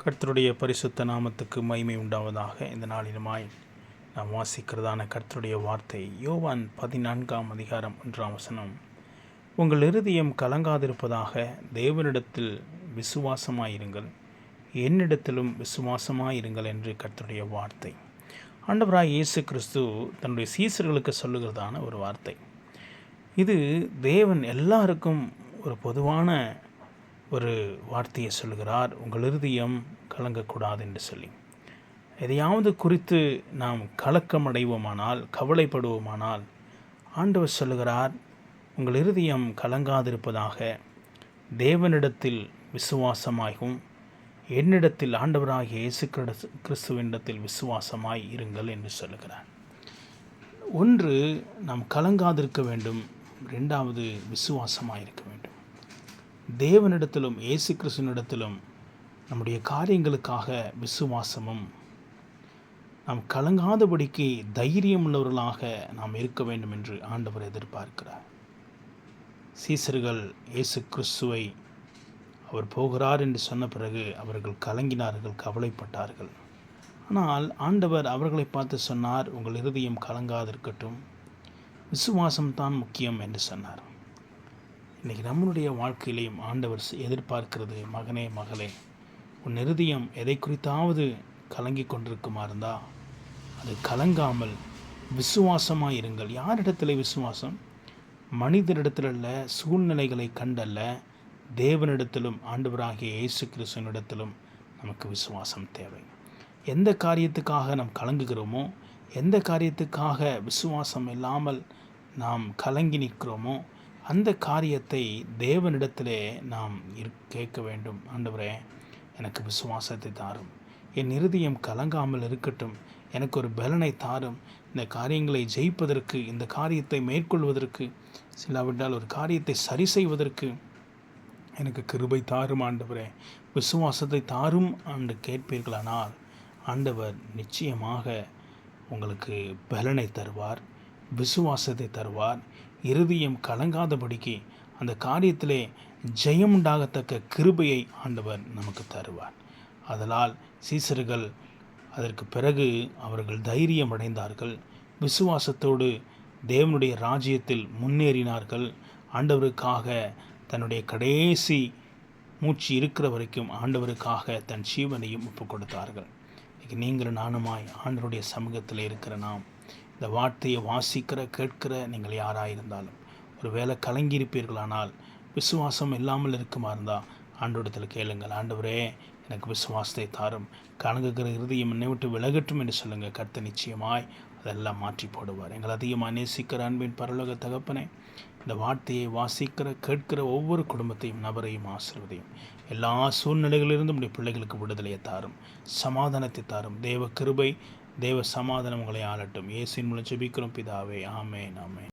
கர்த்தருடைய பரிசுத்த நாமத்துக்கு மகிமை உண்டாவதாக. இந்த நாளிலுமாய் நாம் வாசிக்கிறதான கர்த்தருடைய வார்த்தை யோவான் 14ஆம் அதிகாரம் 1ஆம் வசனம். உங்கள் இருதயம் கலங்காதிருப்பதாக, தேவனிடத்தில் விசுவாசமாயிருங்கள், என்னிடத்திலும் விசுவாசமாயிருங்கள் என்று கர்த்தருடைய வார்த்தை. ஆண்டவராய் இயேசு கிறிஸ்து தன்னுடைய சீசர்களுக்கு சொல்லுகிறதான ஒரு வார்த்தை. இது தேவன் எல்லாருக்கும் ஒரு பொதுவான ஒரு வார்த்தையை சொல்கிறார். உங்கள் இருதயம் கலங்கக்கூடாது என்று சொல்லி, எதையாவது குறித்து நாம் கலக்கம் அடைவோமானால், கவலைப்படுவோமானால், ஆண்டவர் சொல்லுகிறார், உங்கள் இருதயம் கலங்காதிருப்பதாக, தேவனிடத்தில் விசுவாசமாகவும் என்னிடத்தில், ஆண்டவராகிய இயேசு கிறிஸ்துவினிடத்தில் விசுவாசமாய் இருங்கள் என்று சொல்லுகிறார். ஒன்று, நாம் கலங்காதிருக்க வேண்டும். ரெண்டாவது, விசுவாசமாயிருக்க வேண்டும். தேவனிடத்திலும் இயேசு கிறிஸ்துவினிடத்திலும் நம்முடைய காரியங்களுக்காக விசுவாசமும், நாம் கலங்காதபடிக்கு தைரியம் உள்ளவர்களாக நாம் இருக்க வேண்டும் என்று ஆண்டவர் எதிர்பார்க்கிறார். சீசர்கள் இயேசு கிறிஸ்துவை அவர் போகிறார் என்று சொன்ன பிறகு அவர்கள் கலங்கினார்கள், கவலைப்பட்டார்கள். ஆனால் ஆண்டவர் அவர்களை பார்த்து சொன்னார், உங்கள் இருதயம் கலங்காதிருக்கட்டும், விசுவாசம்தான் முக்கியம் என்று சொன்னார். இன்றைக்கி நம்மளுடைய வாழ்க்கையிலையும் ஆண்டவர் எதிர்பார்க்கிறது, மகனே மகளே, உன் இருதயம் எதை குறித்தாவது கலங்கி கொண்டிருக்குமா இருந்தால் அது கலங்காமல் விசுவாசமாக இருங்கள். யாரிடத்தில் விசுவாசம்? மனிதரிடத்தில் அல்ல, சூழ்நிலைகளை கண்டல்ல, தேவனிடத்திலும் ஆண்டவராகிய இயேசு கிறிஸ்துவினிடத்திலும் நமக்கு விசுவாசம் தேவை. எந்த காரியத்துக்காக நாம் கலங்குகிறோமோ, எந்த காரியத்துக்காக விசுவாசம் இல்லாமல் நாம் கலங்கி நிற்கிறோமோ, அந்த காரியத்தை தேவனிடத்திலே நாம் கேட்க வேண்டும். ஆண்டவரே, எனக்கு விசுவாசத்தை தாரும், என் இருதயம் கலங்காமல் இருக்கட்டும், எனக்கு ஒரு பலனை தாரும், இந்த காரியங்களை ஜெயிப்பதற்கு, இந்த காரியத்தை மேற்கொள்வதற்கு, சிலாவிட்டால் ஒரு காரியத்தை சரி செய்வதற்கு எனக்கு கிருபை தாரும் ஆண்டவரே, விசுவாசத்தை தாரும் என்று கேட்பீர்களானால் ஆண்டவர் நிச்சயமாக உங்களுக்கு பலனை தருவார், விசுவாசத்தை தருவார். இருதயம் கலங்காதபடிக்கு அந்த காரியத்திலே ஜெயம் உண்டாகத்தக்க கிருபையை ஆண்டவர் நமக்கு தருவார். அதனால் சீசர்கள் அதற்கு பிறகு அவர்கள் தைரியம் அடைந்தார்கள், விசுவாசத்தோடு தேவனுடைய ராஜ்யத்தில் முன்னேறினார்கள். ஆண்டவருக்காக தன்னுடைய கடைசி மூச்சு இருக்கிற வரைக்கும் ஆண்டவருக்காக தன் ஜீவனையும் ஒப்புக் கொடுத்தார்கள். நீங்கள் நானுமாய் ஆண்டவருடைய சமூகத்தில் இருக்கிற நாம், இந்த வார்த்தையை வாசிக்கிற கேட்கிற நீங்கள் யாராயிருந்தாலும், ஒரு வேளை கலங்கியிருப்பீர்களானால், விசுவாசம் இல்லாமல் இருக்குமா இருந்தால் ஆண்டவரிடத்தில் கேளுங்கள். ஆண்டவரே, எனக்கு விசுவாசத்தை தாரும், கலங்குகிற இருதயம் என்னை விட்டு விலகட்டும் என்று சொல்லுங்கள். கர்த்தர் நிச்சயமாய் அதெல்லாம் மாற்றி போடுவார். எங்கள் அதிகமாக நேசிக்கிற அன்பின் பரலோக தகப்பனே, இந்த வார்த்தையை வாசிக்கிற கேட்கிற ஒவ்வொரு குடும்பத்தையும், நபரையும் ஆசீர்வதியும். எல்லா சூழ்நிலைகளிலிருந்தும் உடைய பிள்ளைகளுக்கு விடுதலையை தாரும், சமாதானத்தை தாரும். தேவ கிருபை, தேவ சமாதானம் உங்களை ஆளட்டும். இயேசுவின் மூலம் ஜெபிக்கிறோம் பிதாவே. ஆமென், ஆமென்.